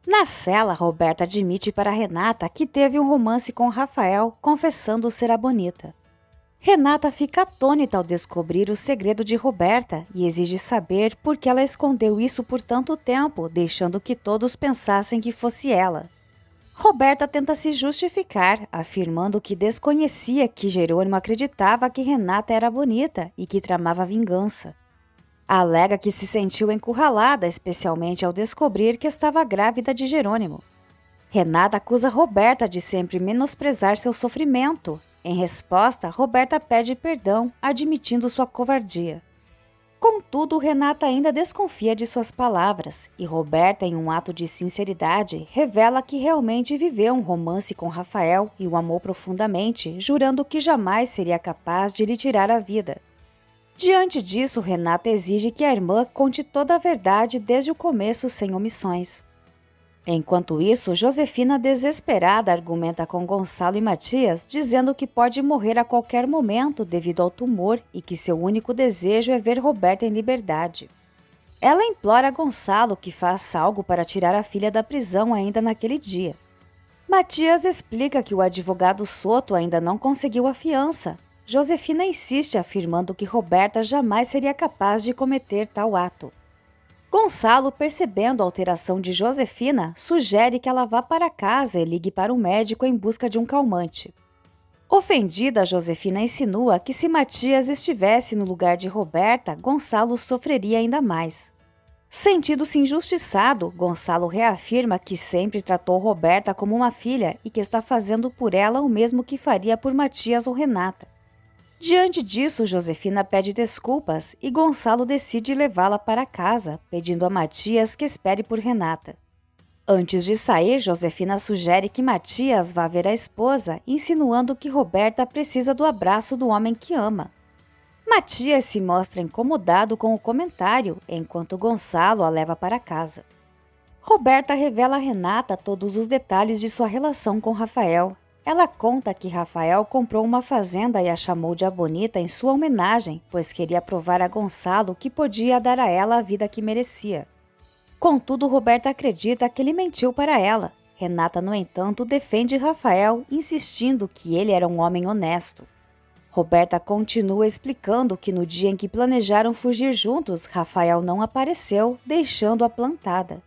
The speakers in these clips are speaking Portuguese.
Na cela, Roberta admite para Renata que teve um romance com Rafael, confessando ser a bonita. Renata fica atônita ao descobrir o segredo de Roberta e exige saber por que ela escondeu isso por tanto tempo, deixando que todos pensassem que fosse ela. Roberta tenta se justificar, afirmando que desconhecia que Jerônimo acreditava que Renata era bonita e que tramava vingança. Alega que se sentiu encurralada, especialmente ao descobrir que estava grávida de Jerônimo. Renata acusa Roberta de sempre menosprezar seu sofrimento. Em resposta, Roberta pede perdão, admitindo sua covardia. Contudo, Renata ainda desconfia de suas palavras, e Roberta, em um ato de sinceridade, revela que realmente viveu um romance com Rafael e o amou profundamente, jurando que jamais seria capaz de lhe tirar a vida. Diante disso, Renata exige que a irmã conte toda a verdade desde o começo sem omissões. Enquanto isso, Josefina, desesperada, argumenta com Gonçalo e Matias, dizendo que pode morrer a qualquer momento devido ao tumor e que seu único desejo é ver Roberta em liberdade. Ela implora a Gonçalo que faça algo para tirar a filha da prisão ainda naquele dia. Matias explica que o advogado Soto ainda não conseguiu a fiança. Josefina insiste, afirmando que Roberta jamais seria capaz de cometer tal ato. Gonçalo, percebendo a alteração de Josefina, sugere que ela vá para casa e ligue para um médico em busca de um calmante. Ofendida, Josefina insinua que se Matias estivesse no lugar de Roberta, Gonçalo sofreria ainda mais. Sentindo-se injustiçado, Gonçalo reafirma que sempre tratou Roberta como uma filha e que está fazendo por ela o mesmo que faria por Matias ou Renata. Diante disso, Josefina pede desculpas e Gonçalo decide levá-la para casa, pedindo a Matias que espere por Renata. Antes de sair, Josefina sugere que Matias vá ver a esposa, insinuando que Roberta precisa do abraço do homem que ama. Matias se mostra incomodado com o comentário, enquanto Gonçalo a leva para casa. Roberta revela a Renata todos os detalhes de sua relação com Rafael. Ela conta que Rafael comprou uma fazenda e a chamou de A Bonita em sua homenagem, pois queria provar a Gonçalo que podia dar a ela a vida que merecia. Contudo, Roberta acredita que ele mentiu para ela. Renata, no entanto, defende Rafael, insistindo que ele era um homem honesto. Roberta continua explicando que no dia em que planejaram fugir juntos, Rafael não apareceu, deixando-a plantada.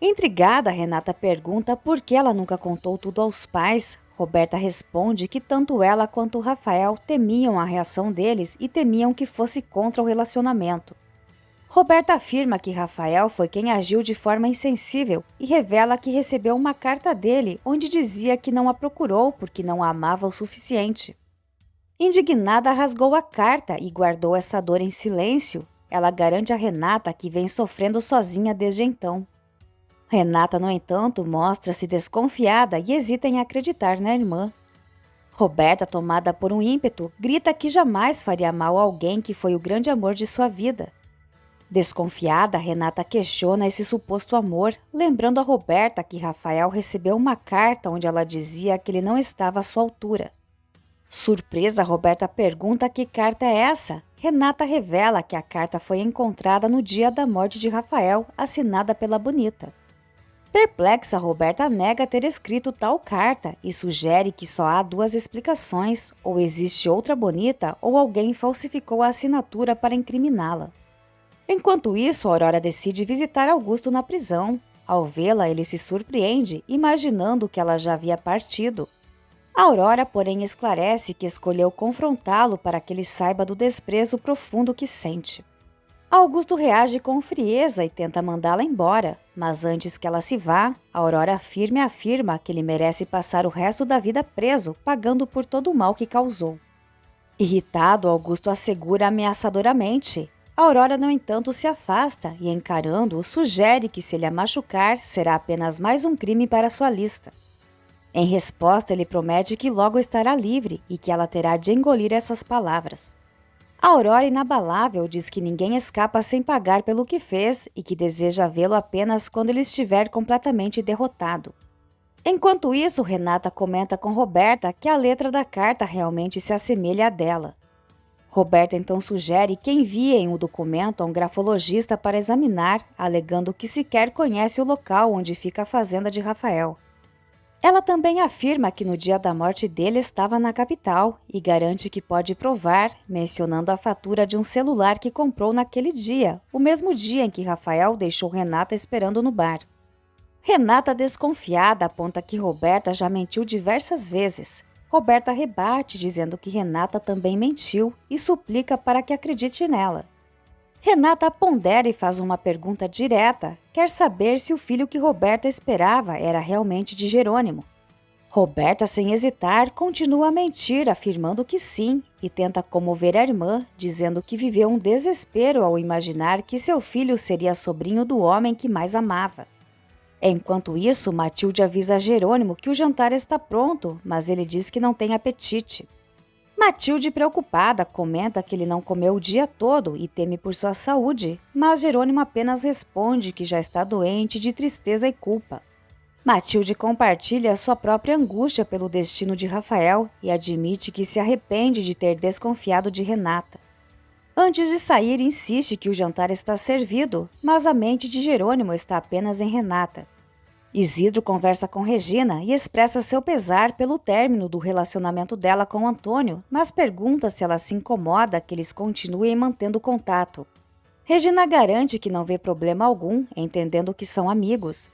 Intrigada, Renata pergunta por que ela nunca contou tudo aos pais. Roberta responde que tanto ela quanto Rafael temiam a reação deles e temiam que fosse contra o relacionamento. Roberta afirma que Rafael foi quem agiu de forma insensível e revela que recebeu uma carta dele onde dizia que não a procurou porque não a amava o suficiente. Indignada, rasgou a carta e guardou essa dor em silêncio. Ela garante a Renata que vem sofrendo sozinha desde então. Renata, no entanto, mostra-se desconfiada e hesita em acreditar na irmã. Roberta, tomada por um ímpeto, grita que jamais faria mal a alguém que foi o grande amor de sua vida. Desconfiada, Renata questiona esse suposto amor, lembrando a Roberta que Rafael recebeu uma carta onde ela dizia que ele não estava à sua altura. Surpresa, Roberta pergunta que carta é essa. Renata revela que a carta foi encontrada no dia da morte de Rafael, assinada pela Bonita. Perplexa, Roberta nega ter escrito tal carta e sugere que só há duas explicações, ou existe outra Bonita ou alguém falsificou a assinatura para incriminá-la. Enquanto isso, Aurora decide visitar Augusto na prisão. Ao vê-la, ele se surpreende, imaginando que ela já havia partido. Aurora, porém, esclarece que escolheu confrontá-lo para que ele saiba do desprezo profundo que sente. Augusto reage com frieza e tenta mandá-la embora, mas antes que ela se vá, Aurora firme afirma que ele merece passar o resto da vida preso, pagando por todo o mal que causou. Irritado, Augusto assegura ameaçadoramente. Aurora, no entanto, se afasta e, encarando-o, sugere que se ele a machucar, será apenas mais um crime para sua lista. Em resposta, ele promete que logo estará livre e que ela terá de engolir essas palavras. Aurora, inabalável, diz que ninguém escapa sem pagar pelo que fez e que deseja vê-lo apenas quando ele estiver completamente derrotado. Enquanto isso, Renata comenta com Roberta que a letra da carta realmente se assemelha à dela. Roberta então sugere que enviem o documento a um grafologista para examinar, alegando que sequer conhece o local onde fica a fazenda de Rafael. Ela também afirma que no dia da morte dele estava na capital e garante que pode provar, mencionando a fatura de um celular que comprou naquele dia, o mesmo dia em que Rafael deixou Renata esperando no bar. Renata, desconfiada, aponta que Roberta já mentiu diversas vezes. Roberta rebate, dizendo que Renata também mentiu e suplica para que acredite nela. Renata pondera e faz uma pergunta direta, quer saber se o filho que Roberta esperava era realmente de Jerônimo. Roberta, sem hesitar, continua a mentir, afirmando que sim, e tenta comover a irmã, dizendo que viveu um desespero ao imaginar que seu filho seria sobrinho do homem que mais amava. Enquanto isso, Matilde avisa Jerônimo que o jantar está pronto, mas ele diz que não tem apetite. Matilde, preocupada, comenta que ele não comeu o dia todo e teme por sua saúde, mas Jerônimo apenas responde que já está doente de tristeza e culpa. Matilde compartilha sua própria angústia pelo destino de Rafael e admite que se arrepende de ter desconfiado de Renata. Antes de sair, insiste que o jantar está servido, mas a mente de Jerônimo está apenas em Renata. Isidro conversa com Regina e expressa seu pesar pelo término do relacionamento dela com Antônio, mas pergunta se ela se incomoda que eles continuem mantendo contato. Regina garante que não vê problema algum, entendendo que são amigos.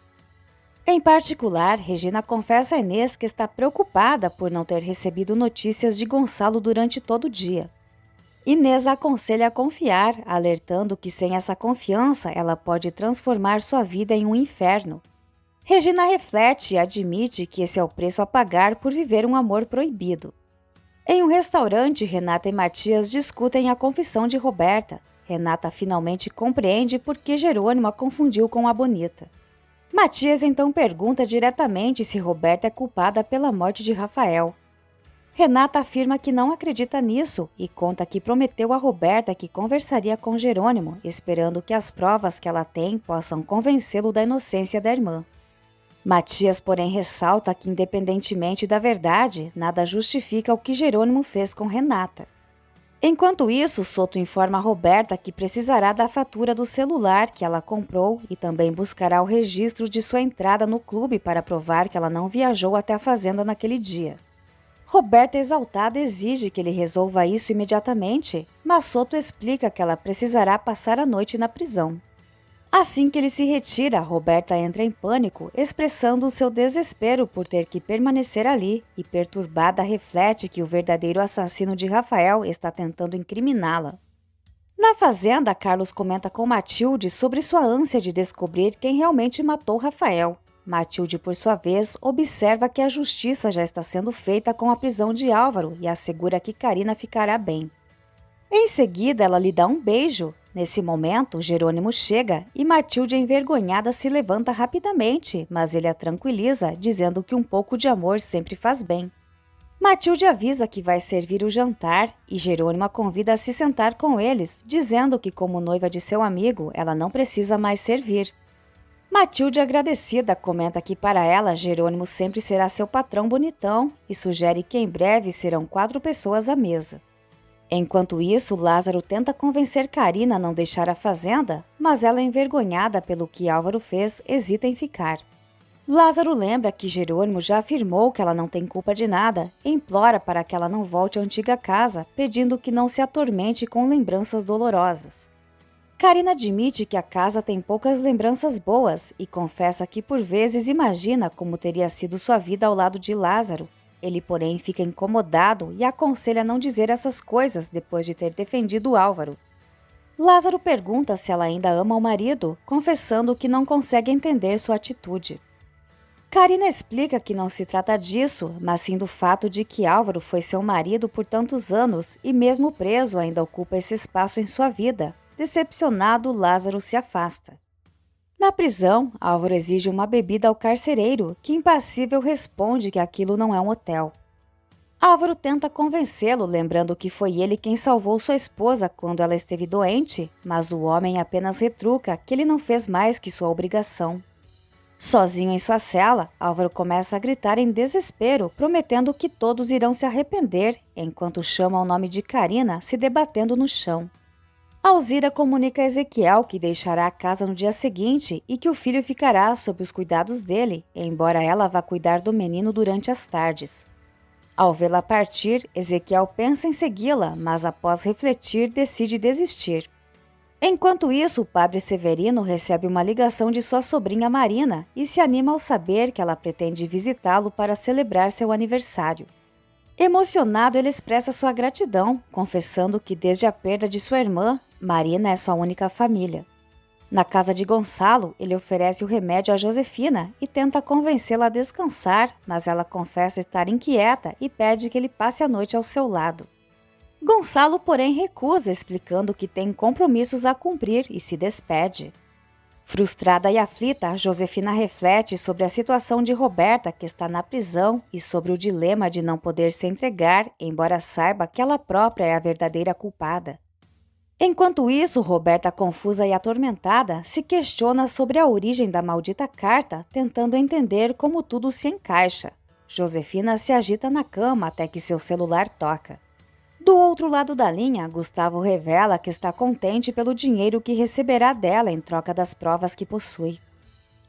Em particular, Regina confessa a Inês que está preocupada por não ter recebido notícias de Gonçalo durante todo o dia. Inês a aconselha a confiar, alertando que sem essa confiança ela pode transformar sua vida em um inferno. Regina reflete e admite que esse é o preço a pagar por viver um amor proibido. Em um restaurante, Renata e Matias discutem a confissão de Roberta. Renata finalmente compreende por que Jerônimo a confundiu com a Bonita. Matias então pergunta diretamente se Roberta é culpada pela morte de Rafael. Renata afirma que não acredita nisso e conta que prometeu a Roberta que conversaria com Jerônimo, esperando que as provas que ela tem possam convencê-lo da inocência da irmã. Matias, porém, ressalta que, independentemente da verdade, nada justifica o que Jerônimo fez com Renata. Enquanto isso, Soto informa a Roberta que precisará da fatura do celular que ela comprou e também buscará o registro de sua entrada no clube para provar que ela não viajou até a fazenda naquele dia. Roberta, exaltada, exige que ele resolva isso imediatamente, mas Soto explica que ela precisará passar a noite na prisão. Assim que ele se retira, Roberta entra em pânico, expressando o seu desespero por ter que permanecer ali e, perturbada, reflete que o verdadeiro assassino de Rafael está tentando incriminá-la. Na fazenda, Carlos comenta com Matilde sobre sua ânsia de descobrir quem realmente matou Rafael. Matilde, por sua vez, observa que a justiça já está sendo feita com a prisão de Álvaro e assegura que Carina ficará bem. Em seguida, ela lhe dá um beijo. Nesse momento, Jerônimo chega e Matilde, envergonhada, se levanta rapidamente, mas ele a tranquiliza, dizendo que um pouco de amor sempre faz bem. Matilde avisa que vai servir o jantar e Jerônimo a convida a se sentar com eles, dizendo que, como noiva de seu amigo, ela não precisa mais servir. Matilde, agradecida, comenta que para ela Jerônimo sempre será seu patrão bonitão e sugere que em breve serão 4 pessoas à mesa. Enquanto isso, Lázaro tenta convencer Carina a não deixar a fazenda, mas ela, envergonhada pelo que Álvaro fez, hesita em ficar. Lázaro lembra que Jerônimo já afirmou que ela não tem culpa de nada e implora para que ela não volte à antiga casa, pedindo que não se atormente com lembranças dolorosas. Carina admite que a casa tem poucas lembranças boas e confessa que por vezes imagina como teria sido sua vida ao lado de Lázaro. Ele, porém, fica incomodado e aconselha não dizer essas coisas depois de ter defendido Álvaro. Lázaro pergunta se ela ainda ama o marido, confessando que não consegue entender sua atitude. Carina explica que não se trata disso, mas sim do fato de que Álvaro foi seu marido por tantos anos e mesmo preso ainda ocupa esse espaço em sua vida. Decepcionado, Lázaro se afasta. Na prisão, Álvaro exige uma bebida ao carcereiro, que impassível responde que aquilo não é um hotel. Álvaro tenta convencê-lo, lembrando que foi ele quem salvou sua esposa quando ela esteve doente, mas o homem apenas retruca que ele não fez mais que sua obrigação. Sozinho em sua cela, Álvaro começa a gritar em desespero, prometendo que todos irão se arrepender, enquanto chama o nome de Karina se debatendo no chão. Alzira comunica a Ezequiel que deixará a casa no dia seguinte e que o filho ficará sob os cuidados dele, embora ela vá cuidar do menino durante as tardes. Ao vê-la partir, Ezequiel pensa em segui-la, mas após refletir, decide desistir. Enquanto isso, o padre Severino recebe uma ligação de sua sobrinha Marina e se anima ao saber que ela pretende visitá-lo para celebrar seu aniversário. Emocionado, ele expressa sua gratidão, confessando que desde a perda de sua irmã, Marina é sua única família. Na casa de Gonçalo, ele oferece o remédio a Josefina e tenta convencê-la a descansar, mas ela confessa estar inquieta e pede que ele passe a noite ao seu lado. Gonçalo, porém, recusa, explicando que tem compromissos a cumprir e se despede. Frustrada e aflita, Josefina reflete sobre a situação de Roberta, que está na prisão, e sobre o dilema de não poder se entregar, embora saiba que ela própria é a verdadeira culpada. Enquanto isso, Roberta, confusa e atormentada, se questiona sobre a origem da maldita carta, tentando entender como tudo se encaixa. Josefina se agita na cama até que seu celular toca. Do outro lado da linha, Gustavo revela que está contente pelo dinheiro que receberá dela em troca das provas que possui.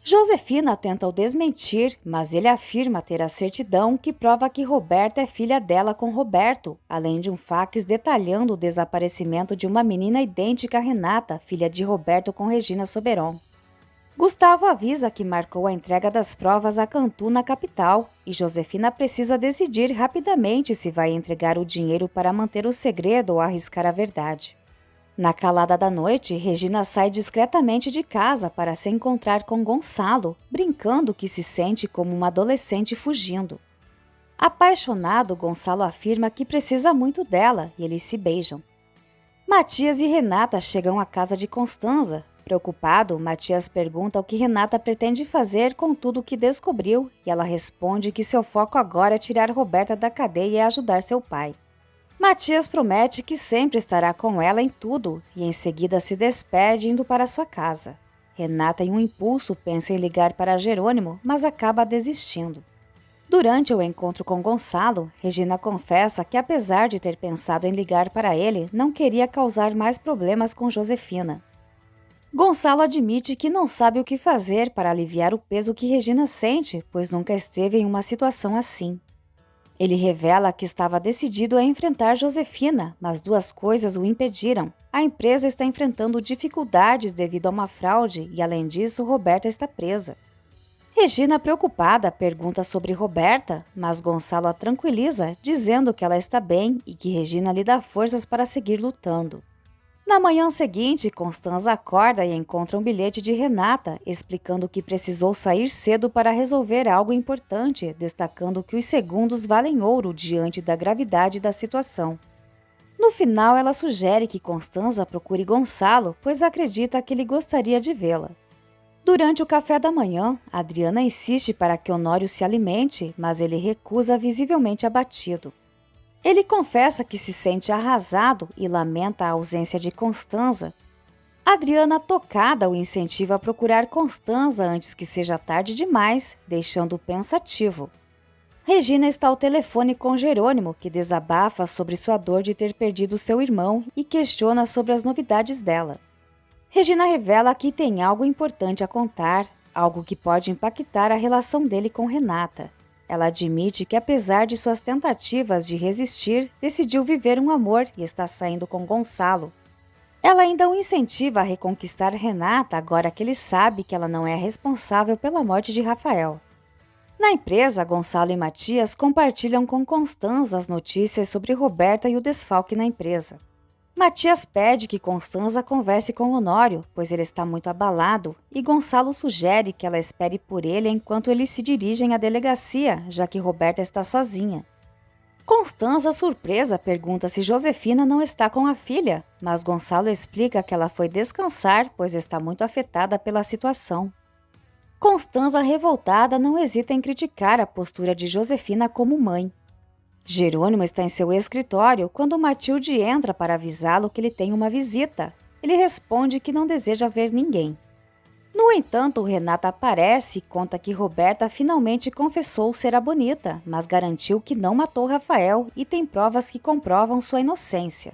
Josefina tenta o desmentir, mas ele afirma ter a certidão que prova que Roberta é filha dela com Roberto, além de um fax detalhando o desaparecimento de uma menina idêntica a Renata, filha de Roberto com Regina Soberon. Gustavo avisa que marcou a entrega das provas a Cantu na capital e Josefina precisa decidir rapidamente se vai entregar o dinheiro para manter o segredo ou arriscar a verdade. Na calada da noite, Regina sai discretamente de casa para se encontrar com Gonçalo, brincando que se sente como uma adolescente fugindo. Apaixonado, Gonçalo afirma que precisa muito dela e eles se beijam. Matias e Renata chegam à casa de Constanza. Preocupado, Matias pergunta o que Renata pretende fazer com tudo o que descobriu e ela responde que seu foco agora é tirar Roberta da cadeia e ajudar seu pai. Matias promete que sempre estará com ela em tudo e em seguida se despede indo para sua casa. Renata, em um impulso, pensa em ligar para Jerônimo, mas acaba desistindo. Durante o encontro com Gonçalo, Regina confessa que apesar de ter pensado em ligar para ele, não queria causar mais problemas com Josefina. Gonçalo admite que não sabe o que fazer para aliviar o peso que Regina sente, pois nunca esteve em uma situação assim. Ele revela que estava decidido a enfrentar Josefina, mas duas coisas o impediram. A empresa está enfrentando dificuldades devido a uma fraude e, além disso, Roberta está presa. Regina, preocupada, pergunta sobre Roberta, mas Gonçalo a tranquiliza, dizendo que ela está bem e que Regina lhe dá forças para seguir lutando. Na manhã seguinte, Constanza acorda e encontra um bilhete de Renata, explicando que precisou sair cedo para resolver algo importante, destacando que os segundos valem ouro diante da gravidade da situação. No final, ela sugere que Constanza procure Gonçalo, pois acredita que ele gostaria de vê-la. Durante o café da manhã, Adriana insiste para que Honório se alimente, mas ele recusa, visivelmente abatido. Ele confessa que se sente arrasado e lamenta a ausência de Constanza. Adriana, tocada, o incentiva a procurar Constanza antes que seja tarde demais, deixando-o pensativo. Regina está ao telefone com Jerônimo, que desabafa sobre sua dor de ter perdido seu irmão e questiona sobre as novidades dela. Regina revela que tem algo importante a contar, algo que pode impactar a relação dele com Renata. Ela admite que, apesar de suas tentativas de resistir, decidiu viver um amor e está saindo com Gonçalo. Ela ainda o incentiva a reconquistar Renata agora que ele sabe que ela não é responsável pela morte de Rafael. Na empresa, Gonçalo e Matias compartilham com Constanza as notícias sobre Roberta e o desfalque na empresa. Matias pede que Constanza converse com Honório, pois ele está muito abalado, e Gonçalo sugere que ela espere por ele enquanto eles se dirigem à delegacia, já que Roberta está sozinha. Constanza, surpresa, pergunta se Josefina não está com a filha, mas Gonçalo explica que ela foi descansar, pois está muito afetada pela situação. Constanza, revoltada, não hesita em criticar a postura de Josefina como mãe. Jerônimo está em seu escritório quando Matilde entra para avisá-lo que ele tem uma visita. Ele responde que não deseja ver ninguém. No entanto, Renata aparece e conta que Roberta finalmente confessou ser a Bonita, mas garantiu que não matou Rafael e tem provas que comprovam sua inocência.